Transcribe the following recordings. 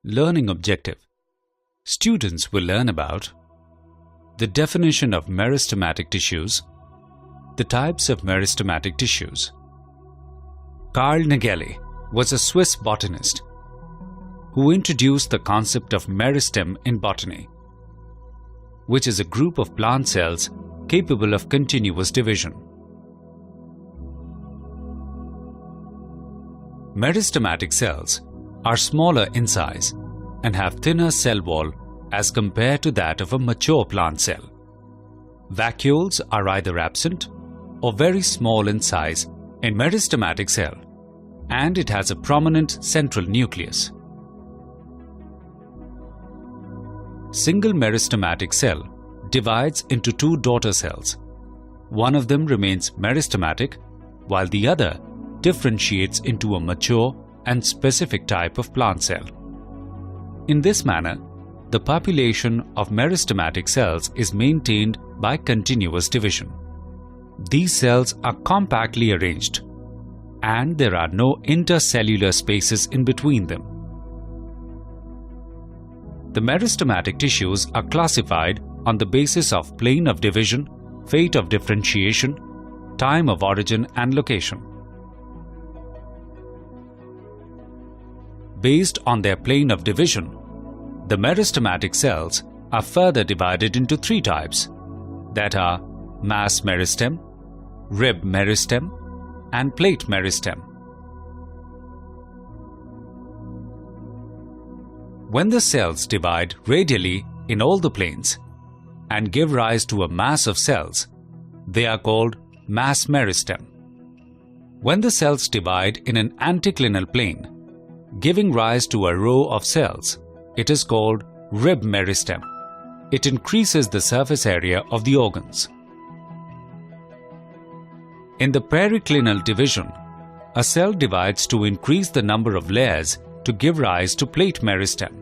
Learning objective. Students will learn about the definition of meristematic tissues, the types of meristematic tissues. Carl Nageli was a Swiss botanist who introduced the concept of meristem in botany, which is a group of plant cells capable of continuous division. Meristematic cells are smaller in size and have thinner cell wall as compared to that of a mature plant cell. Vacuoles are either absent or very small in size in meristematic cell, and it has a prominent central nucleus. Single meristematic cell divides into two daughter cells. One of them remains meristematic, while the other differentiates into a mature and specific type of plant cell. In this manner, the population of meristematic cells is maintained by continuous division. These cells are compactly arranged, and there are no intercellular spaces in between them. The meristematic tissues are classified on the basis of plane of division, fate of differentiation, time of origin, and location. Based on their plane of division, the meristematic cells are further divided into three types, that are mass meristem, rib meristem, and plate meristem. When the cells divide radially in all the planes and give rise to a mass of cells, they are called mass meristem. When the cells divide in an anticlinal plane, giving rise to a row of cells, it is called rib meristem. It increases the surface area of the organs. In the periclinal division, a cell divides to increase the number of layers to give rise to plate meristem.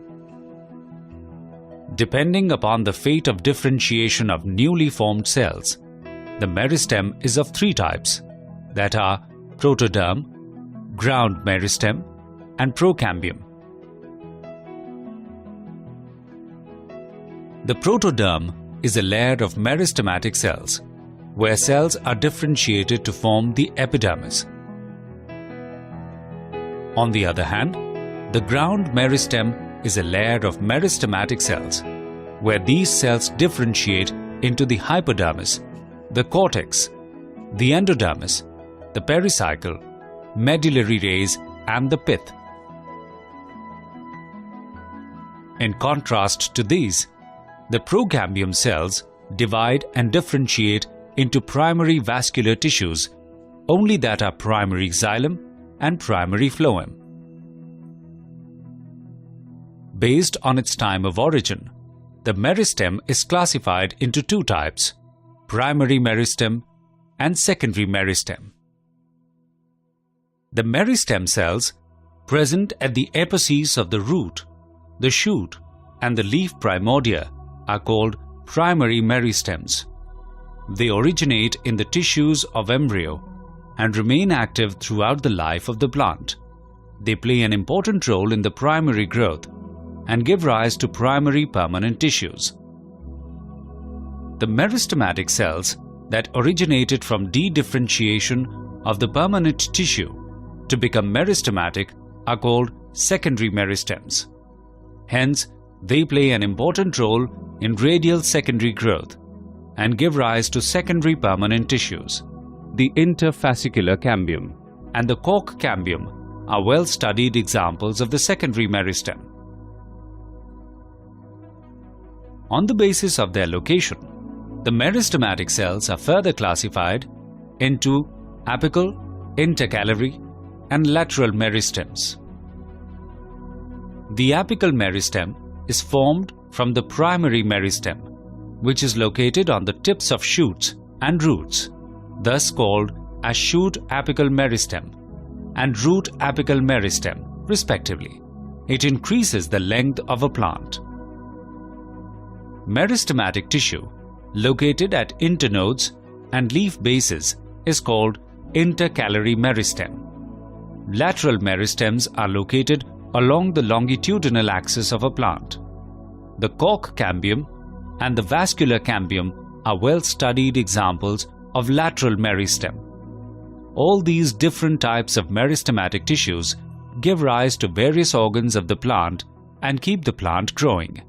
Depending upon the fate of differentiation of newly formed cells, the meristem is of three types, that are protoderm, ground meristem, and procambium. The protoderm is a layer of meristematic cells, where cells are differentiated to form the epidermis. On the other hand, the ground meristem is a layer of meristematic cells, where these cells differentiate into the hypodermis, the cortex, the endodermis, the pericycle, medullary rays, and the pith. In contrast to these, the procambium cells divide and differentiate into primary vascular tissues only that are primary xylem and primary phloem. Based on its time of origin, the meristem is classified into two types, primary meristem and secondary meristem. The meristem cells present at the apices of the root, the shoot, and the leaf primordia are called primary meristems. They originate in the tissues of embryo and remain active throughout the life of the plant. They play an important role in the primary growth and give rise to primary permanent tissues. The meristematic cells that originated from de-differentiation of the permanent tissue to become meristematic are called secondary meristems. Hence, they play an important role in radial secondary growth and give rise to secondary permanent tissues. The interfascicular cambium and the cork cambium are well-studied examples of the secondary meristem. On the basis of their location, the meristematic cells are further classified into apical, intercalary, and lateral meristems. The apical meristem is formed from the primary meristem, which is located on the tips of shoots and roots, thus called as shoot apical meristem and root apical meristem, respectively. It increases the length of a plant. Meristematic tissue located at internodes and leaf bases is called intercalary meristem. Lateral meristems are located along the longitudinal axis of a plant. The cork cambium and the vascular cambium are well-studied examples of lateral meristem. All these different types of meristematic tissues give rise to various organs of the plant and keep the plant growing.